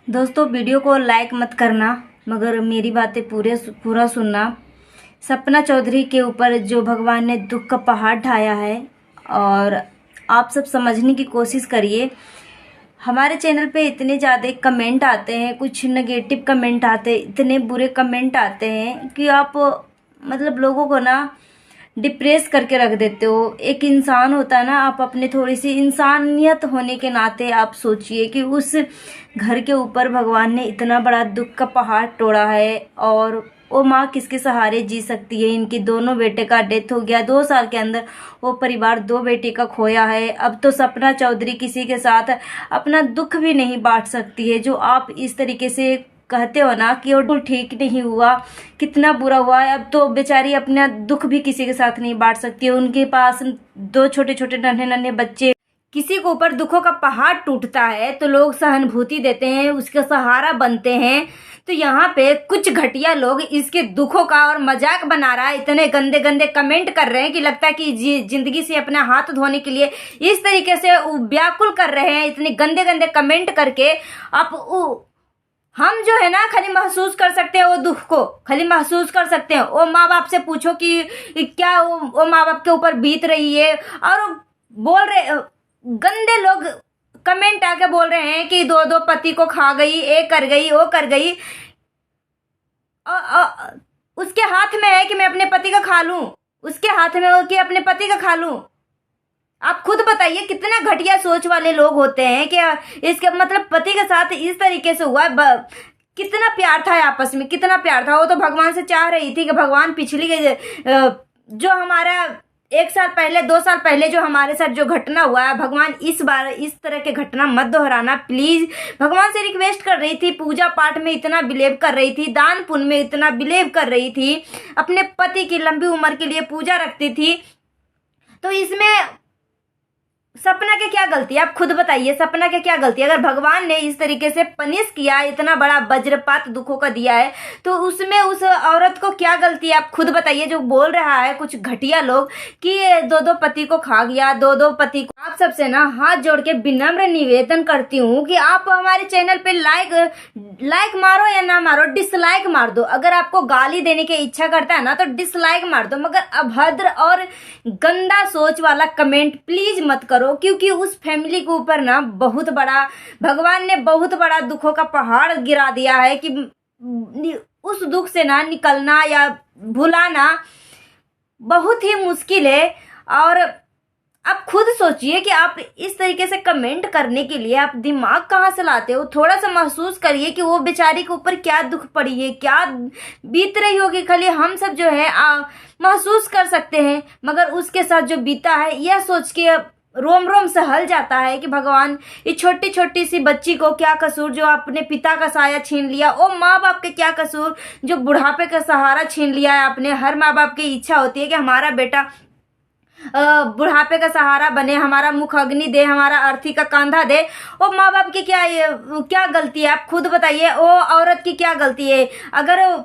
दोस्तों, वीडियो को लाइक मत करना, मगर मेरी बातें पूरा सुनना। सपना चौधरी के ऊपर जो भगवान ने दुख का पहाड़ ढाया है, और आप सब समझने की कोशिश करिए। हमारे चैनल पे इतने ज़्यादा कमेंट आते हैं, कुछ नेगेटिव कमेंट आते हैं, इतने बुरे कमेंट आते हैं कि आप मतलब लोगों को ना डिप्रेस करके रख देते हो। एक इंसान होता है ना, आप अपने थोड़ी सी इंसानियत होने के नाते आप सोचिए कि उस घर के ऊपर भगवान ने इतना बड़ा दुख का पहाड़ तोड़ा है, और वो माँ किसके सहारे जी सकती है। इनकी दोनों बेटे का डेथ हो गया 2 साल के अंदर। वो परिवार 2 बेटे का खोया है। अब तो सपना चौधरी किसी के साथ अपना दुख भी नहीं बांट सकती है। जो आप इस तरीके से कहते हो ना कि वो बिल्कुल ठीक नहीं हुआ, कितना बुरा हुआ है। अब तो बेचारी अपना दुख भी किसी के साथ नहीं बांट सकती है। उनके पास 2 छोटे छोटे नन्हे नन्हे बच्चे। किसी के ऊपर दुखों का पहाड़ टूटता है तो लोग सहानुभूति देते हैं, उसका सहारा बनते हैं। तो यहाँ पे कुछ घटिया लोग इसके दुखों का और मजाक बना रहा है। इतने गंदे गंदे कमेंट कर रहे हैं कि लगता है कि जिंदगी से अपना हाथ धोने के लिए इस तरीके से व्याकुल कर रहे हैं। इतने गंदे गंदे कमेंट करके आप हम जो है ना खाली महसूस कर सकते हैं, वो दुख को खाली महसूस कर सकते हैं। वो माँ बाप से पूछो कि क्या वो माँ बाप के ऊपर बीत रही है। और बोल रहे गंदे लोग कमेंट आके बोल रहे हैं कि 2 पति को खा गई, ये कर गई, वो कर गई। उसके हाथ में है कि मैं अपने पति का खा लूं, उसके हाथ में हो कि अपने पति का खा लूं। आप खुद बताइए कितना घटिया सोच वाले लोग होते हैं कि इसके मतलब पति के साथ इस तरीके से हुआ है। कितना प्यार था आपस में, कितना प्यार था। वो तो भगवान से चाह रही थी कि भगवान पिछली जो हमारा 1 साल पहले 2 साल पहले जो हमारे साथ जो घटना हुआ है, भगवान इस बार इस तरह के घटना मत दोहराना प्लीज। भगवान से रिक्वेस्ट कर रही थी, पूजा पाठ में इतना बिलीव कर रही थी, दान पुण्य में इतना बिलीव कर रही थी, अपने पति की लंबी उम्र के लिए पूजा रखती थी। तो इसमें सपना के क्या गलती है? आप खुद बताइए, सपना के क्या गलती है? अगर भगवान ने इस तरीके से पनिश किया, इतना बड़ा वज्रपात दुखों का दिया है, तो उसमें उस औरत को क्या गलती है? आप खुद बताइए। जो बोल रहा है कुछ घटिया लोग कि 2 पति को खा गया, 2 पति को। आप सबसे ना हाथ जोड़ के विनम्र निवेदन करती हूँ कि आप हमारे चैनल पे लाइक मारो या ना मारो, डिसलाइक मार दो। अगर आपको गाली देने की इच्छा करता है ना तो डिसलाइक मार दो, मगर अभद्र और गंदा सोच वाला कमेंट प्लीज मत करो। क्योंकि उस फैमिली के ऊपर ना बहुत बड़ा भगवान ने बहुत बड़ा दुखों का पहाड़ गिरा दिया है कि उस दुख से ना निकलना या भुलाना बहुत ही मुश्किल है। और आप खुद सोचिए कि आप इस तरीके से कमेंट करने के लिए आप दिमाग कहाँ से लाते हो? थोड़ा सा महसूस करिए कि वो बेचारी के ऊपर क्या दुख पड़ी है, क्या बीत रही होगी। खाली हम सब जो है महसूस कर सकते हैं, मगर उसके साथ जो बीता है यह सोच के रोम रोम सहल जाता है कि भगवान ये छोटी छोटी सी बच्ची को क्या कसूर, जो अपने पिता का साया छीन लिया। ओ माँ बाप के क्या कसूर, जो बुढ़ापे का सहारा छीन लिया है आपने। हर माँ बाप की इच्छा होती है कि हमारा बेटा बुढ़ापे का सहारा बने, हमारा मुख अग्नि दे, हमारा अर्थी का कंधा दे। ओ माँ बाप की क्या गलती है? आप खुद बताइए। ओ औरत की क्या गलती है? अगर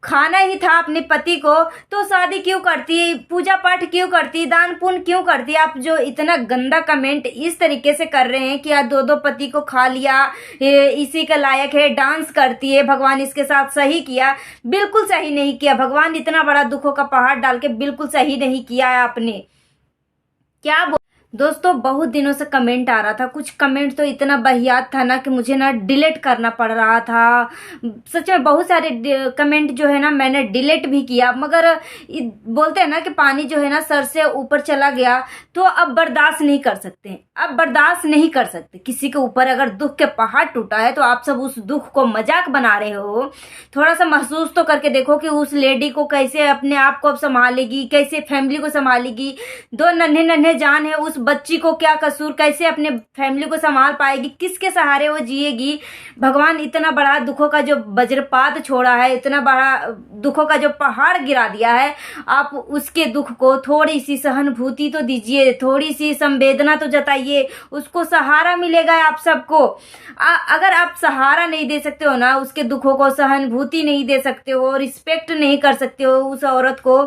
खाना ही था अपने पति को तो शादी क्यों करती, पूजा पाठ क्यों करती, दान पुण्य क्यों करती? आप जो इतना गंदा कमेंट इस तरीके से कर रहे हैं कि आज 2 पति को खा लिया, इसी के लायक है, डांस करती है, भगवान इसके साथ सही किया। बिल्कुल सही नहीं किया। भगवान इतना बड़ा दुखों का पहाड़ डाल के बिल्कुल सही नहीं किया है आपने। क्या दोस्तों, बहुत दिनों से कमेंट आ रहा था। कुछ कमेंट तो इतना बहियात था ना कि मुझे ना डिलीट करना पड़ रहा था। सच में बहुत सारे कमेंट जो है ना मैंने डिलीट भी किया, मगर बोलते हैं ना कि पानी जो है ना सर से ऊपर चला गया तो अब बर्दाश्त नहीं कर सकते। अब बर्दाश्त नहीं कर सकते। किसी के ऊपर अगर दुख के पहाड़ टूटा है तो आप सब उस दुख को मजाक बना रहे हो। थोड़ा सा महसूस तो करके देखो कि उस लेडी को कैसे अपने आप को अब संभालेगी, कैसे फैमिली को संभालेगी। 2 नन्हे नन्हे जान है, उस बच्ची को क्या कसूर, कैसे अपने फैमिली को संभाल पाएगी, किसके सहारे वो जिएगी? भगवान इतना बड़ा दुखों का जो वज्रपात छोड़ा है, इतना बड़ा दुखों का जो पहाड़ गिरा दिया है, आप उसके दुख को थोड़ी सी सहानुभूति तो दीजिए, थोड़ी सी संवेदना तो जताइए। उसको सहारा मिलेगा आप सबको। अगर आप सहारा नहीं दे सकते हो ना, उसके दुखों को सहानुभूति नहीं दे सकते हो, रिस्पेक्ट नहीं कर सकते हो उस औरत को,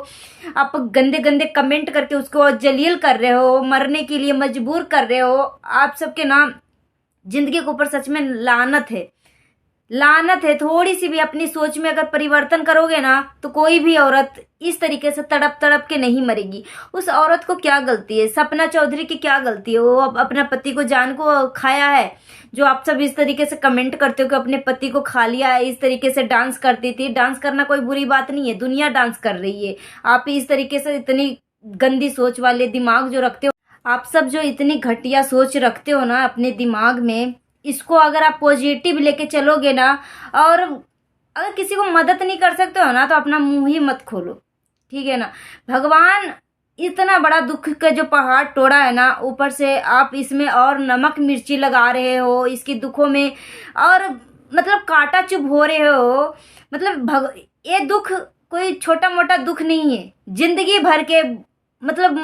आप गंदे गंदे कमेंट करके उसको जलील कर रहे हो, मरने के लिए मजबूर कर रहे हो। आप सबके नाम जिंदगी के ऊपर सच में लानत है। लानत है। थोड़ी सी भी अपनी सोच में अगर परिवर्तन करोगे ना तो कोई भी औरत इस तरीके से तड़प तड़प के नहीं मरेगी। उस औरत को क्या गलती है, सपना चौधरी की क्या गलती है? वो अपना पति को जान को खाया है। जो आप सब इस तरीके से कमेंट करते हो कि अपने पति को खा लिया है, इस तरीके से डांस करती थी। डांस करना कोई बुरी बात नहीं है, दुनिया डांस कर रही है। आप इस तरीके से इतनी गंदी सोच वाले दिमाग जो रखते हो, आप सब जो इतनी घटिया सोच रखते हो ना अपने दिमाग में, इसको अगर आप पॉजिटिव लेके चलोगे ना, और अगर किसी को मदद नहीं कर सकते हो ना तो अपना मुंह ही मत खोलो, ठीक है ना। भगवान इतना बड़ा दुख का जो पहाड़ तोड़ा है ना, ऊपर से आप इसमें और नमक मिर्ची लगा रहे हो इसकी दुखों में, और मतलब कांटा चुभ हो रहे हो। मतलब ये दुख कोई छोटा मोटा दुख नहीं है, जिंदगी भर के मतलब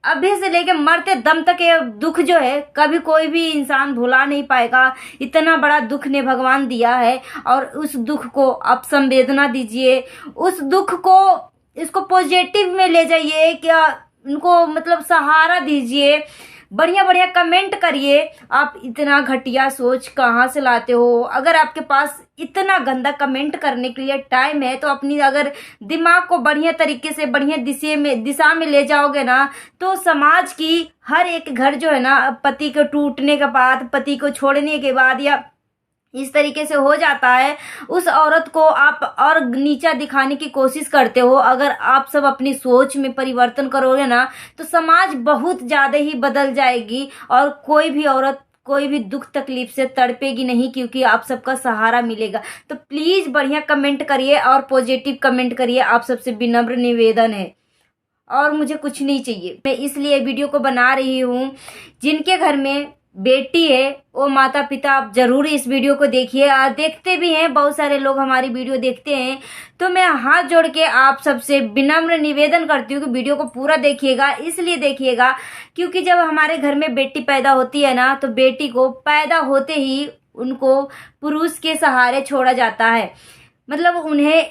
अभी से लेके मरते दम तक ये दुख जो है कभी कोई भी इंसान भुला नहीं पाएगा। इतना बड़ा दुख ने भगवान दिया है, और उस दुख को आप संवेदना दीजिए, उस दुख को इसको पॉजिटिव में ले जाइए, क्या उनको मतलब सहारा दीजिए, बढ़िया बढ़िया कमेंट करिए। आप इतना घटिया सोच कहाँ से लाते हो? अगर आपके पास इतना गंदा कमेंट करने के लिए टाइम है तो अपनी अगर दिमाग को बढ़िया तरीके से बढ़िया दिशा में ले जाओगे ना, तो समाज की हर एक घर जो है ना, पति को टूटने के बाद, पति को छोड़ने के बाद या इस तरीके से हो जाता है, उस औरत को आप और नीचा दिखाने की कोशिश करते हो। अगर आप सब अपनी सोच में परिवर्तन करोगे ना तो समाज बहुत ज्यादा ही बदल जाएगी, और कोई भी औरत कोई भी दुख तकलीफ से तड़पेगी नहीं, क्योंकि आप सबका सहारा मिलेगा। तो प्लीज बढ़िया कमेंट करिए और पॉजिटिव कमेंट करिए, आप सबसे विनम्र निवेदन है। और मुझे कुछ नहीं चाहिए, मैं इसलिए वीडियो को बना रही हूँ। जिनके घर में बेटी है वो माता पिता आप जरूर इस वीडियो को देखिए, और देखते भी हैं, बहुत सारे लोग हमारी वीडियो देखते हैं। तो मैं हाथ जोड़ के आप सबसे विनम्र निवेदन करती हूँ कि वीडियो को पूरा देखिएगा। इसलिए देखिएगा क्योंकि जब हमारे घर में बेटी पैदा होती है ना, तो बेटी को पैदा होते ही उनको पुरुष के सहारे छोड़ा जाता है। मतलब उन्हें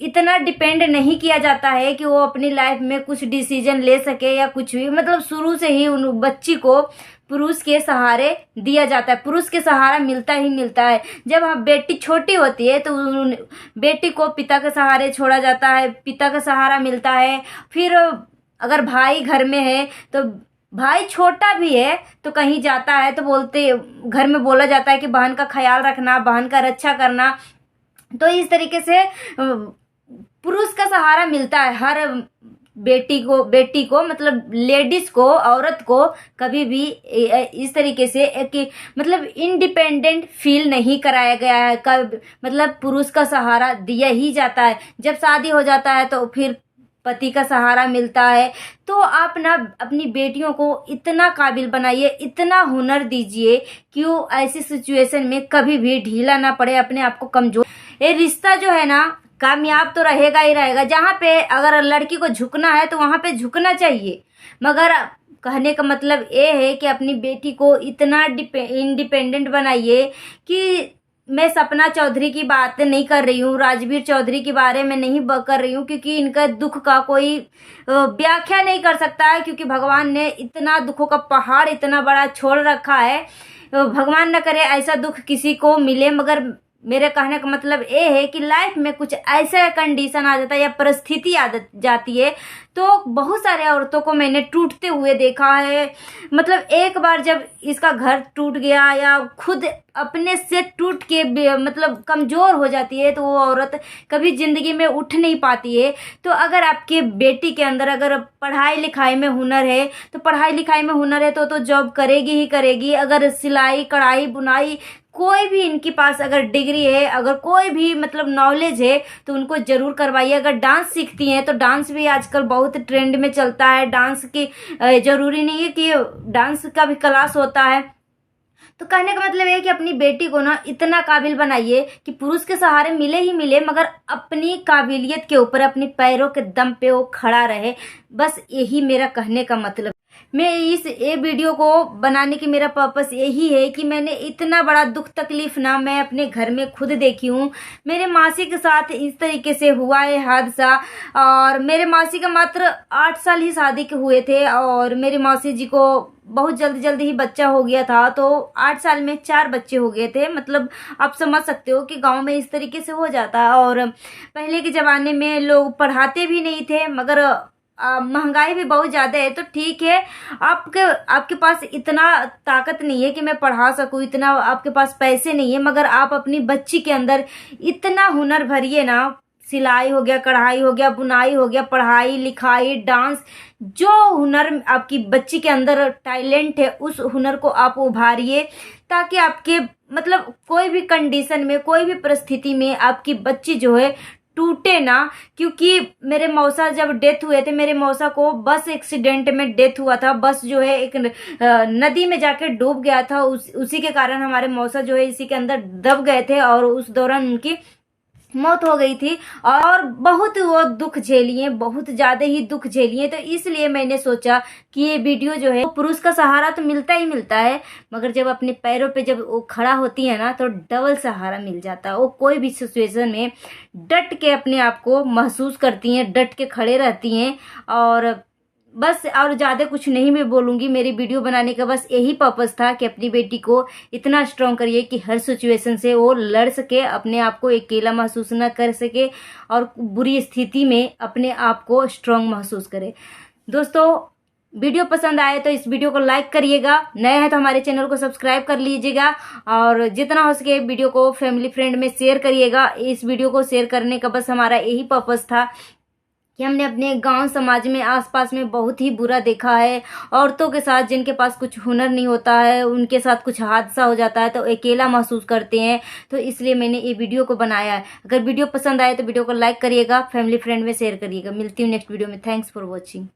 इतना डिपेंड नहीं किया जाता है कि वो अपनी लाइफ में कुछ डिसीजन ले सके या कुछ भी। मतलब शुरू से ही उन बच्ची को पुरुष के सहारे दिया जाता है, पुरुष के सहारा मिलता ही मिलता है। जब हम बेटी छोटी होती है तो बेटी को पिता के सहारे छोड़ा जाता है, पिता का सहारा मिलता है। फिर अगर भाई घर में है तो भाई छोटा भी है तो कहीं जाता है तो बोलते, घर में बोला जाता है कि बहन का ख्याल रखना, बहन का रक्षा करना। तो इस तरीके से पुरुष का सहारा मिलता है हर बेटी को मतलब लेडीज को, औरत को कभी भी इस तरीके से कि मतलब इंडिपेंडेंट फील नहीं कराया गया है। मतलब पुरुष का सहारा दिया ही जाता है। जब शादी हो जाता है तो फिर पति का सहारा मिलता है। तो आप ना अपनी बेटियों को इतना काबिल बनाइए, इतना हुनर दीजिए कि वो ऐसी सिचुएशन में कभी भी ढीला ना पड़े, अपने आप को कमजोर। ये रिश्ता जो है ना कामयाब तो रहेगा ही रहेगा। जहाँ पे अगर लड़की को झुकना है तो वहाँ पे झुकना चाहिए, मगर कहने का मतलब ये है कि अपनी बेटी को इतना इंडिपेंडेंट बनाइए कि मैं सपना चौधरी की बात नहीं कर रही हूँ, राजवीर चौधरी के बारे में नहीं कर रही हूँ, क्योंकि इनका दुख का कोई व्याख्या नहीं कर सकता है, क्योंकि भगवान ने इतना दुखों का पहाड़ इतना बड़ा छोड़ रखा है। भगवान न करे ऐसा दुख किसी को मिले, मगर मेरे कहने का मतलब ये है कि लाइफ में कुछ ऐसा कंडीशन आ जाता है या परिस्थिति आ जाती है तो बहुत सारे औरतों को मैंने टूटते हुए देखा है। मतलब एक बार जब इसका घर टूट गया या खुद अपने से टूट के मतलब कमजोर हो जाती है तो वो औरत कभी जिंदगी में उठ नहीं पाती है। तो अगर आपके बेटी के अंदर अगर पढ़ाई लिखाई में हुनर है तो पढ़ाई लिखाई में हुनर है तो जॉब करेगी ही करेगी। अगर सिलाई कढ़ाई बुनाई कोई भी इनके पास अगर डिग्री है, अगर कोई भी मतलब नॉलेज है तो उनको जरूर करवाइए। अगर डांस सीखती हैं तो डांस भी आजकल बहुत ट्रेंड में चलता है। डांस की जरूरी नहीं है कि डांस का भी क्लास होता है। तो कहने का मतलब है कि अपनी बेटी को ना इतना काबिल बनाइए कि पुरुष के सहारे मिले ही मिले, मगर अपनी काबिलियत के ऊपर अपने पैरों के दम पे वो खड़ा रहे। बस यही मेरा कहने का मतलब। मैं ये वीडियो को बनाने की मेरा पर्पस यही है कि मैंने इतना बड़ा दुख तकलीफ ना मैं अपने घर में खुद देखी हूँ। मेरे मासी के साथ इस तरीके से हुआ है हादसा। और मेरे मासी का मात्र 8 साल ही शादी के हुए थे और मेरी मौसी जी को बहुत जल्दी ही बच्चा हो गया था। तो 8 साल में 4 बच्चे हो गए थे। मतलब आप समझ सकते हो कि गांव में इस तरीके से हो जाता। और पहले के ज़माने में लोग पढ़ाते भी नहीं थे, मगर महंगाई भी बहुत ज़्यादा है। तो ठीक है, आपके पास इतना ताकत नहीं है कि मैं पढ़ा सकूँ, इतना आपके पास पैसे नहीं है, मगर आप अपनी बच्ची के अंदर इतना हुनर भरिए ना। सिलाई हो गया, कढ़ाई हो गया, बुनाई हो गया, पढ़ाई लिखाई, डांस, जो हुनर आपकी बच्ची के अंदर टैलेंट है उस हुनर को आप उभारिए, ताकि आपके मतलब कोई भी कंडीशन में, कोई भी परिस्थिति में आपकी बच्ची जो है टूटे ना। क्योंकि मेरे मौसा जब डेथ हुए थे, मेरे मौसा को बस एक्सीडेंट में डेथ हुआ था। बस जो है एक नदी में जाके डूब गया था। उसी के कारण हमारे मौसा जो है इसी के अंदर दब गए थे और उस दौरान उनकी मौत हो गई थी। और बहुत वो दुख झेलिए, बहुत ज्यादा ही दुख झेलिए। तो इसलिए मैंने सोचा कि ये वीडियो जो है, पुरुष का सहारा तो मिलता ही मिलता है, मगर जब अपने पैरों पे जब वो खड़ा होती है ना तो डबल सहारा मिल जाता है। वो कोई भी सिचुएशन में डट के अपने आप को महसूस करती हैं, डट के खड़े रहती हैं। और बस और ज़्यादा कुछ नहीं मैं बोलूँगी। मेरी वीडियो बनाने का बस यही पर्पस था कि अपनी बेटी को इतना स्ट्रॉन्ग करिए कि हर सिचुएशन से वो लड़ सके, अपने आप को अकेला महसूस ना कर सके और बुरी स्थिति में अपने आप को स्ट्रॉन्ग महसूस करे। दोस्तों, वीडियो पसंद आए तो इस वीडियो को लाइक करिएगा, नए हैं तो हमारे चैनल को सब्सक्राइब कर लीजिएगा और जितना हो सके वीडियो को फैमिली फ्रेंड में शेयर करिएगा। इस वीडियो को शेयर करने का बस हमारा यही पर्पस था कि हमने अपने गांव समाज में आसपास में बहुत ही बुरा देखा है। औरतों के साथ जिनके पास कुछ हुनर नहीं होता है, उनके साथ कुछ हादसा हो जाता है तो अकेला महसूस करते हैं। तो इसलिए मैंने ये वीडियो को बनाया है। अगर वीडियो पसंद आए तो वीडियो को लाइक करिएगा, फैमिली फ्रेंड में शेयर करिएगा। मिलती हूँ नेक्स्ट वीडियो में। Thanks for watching.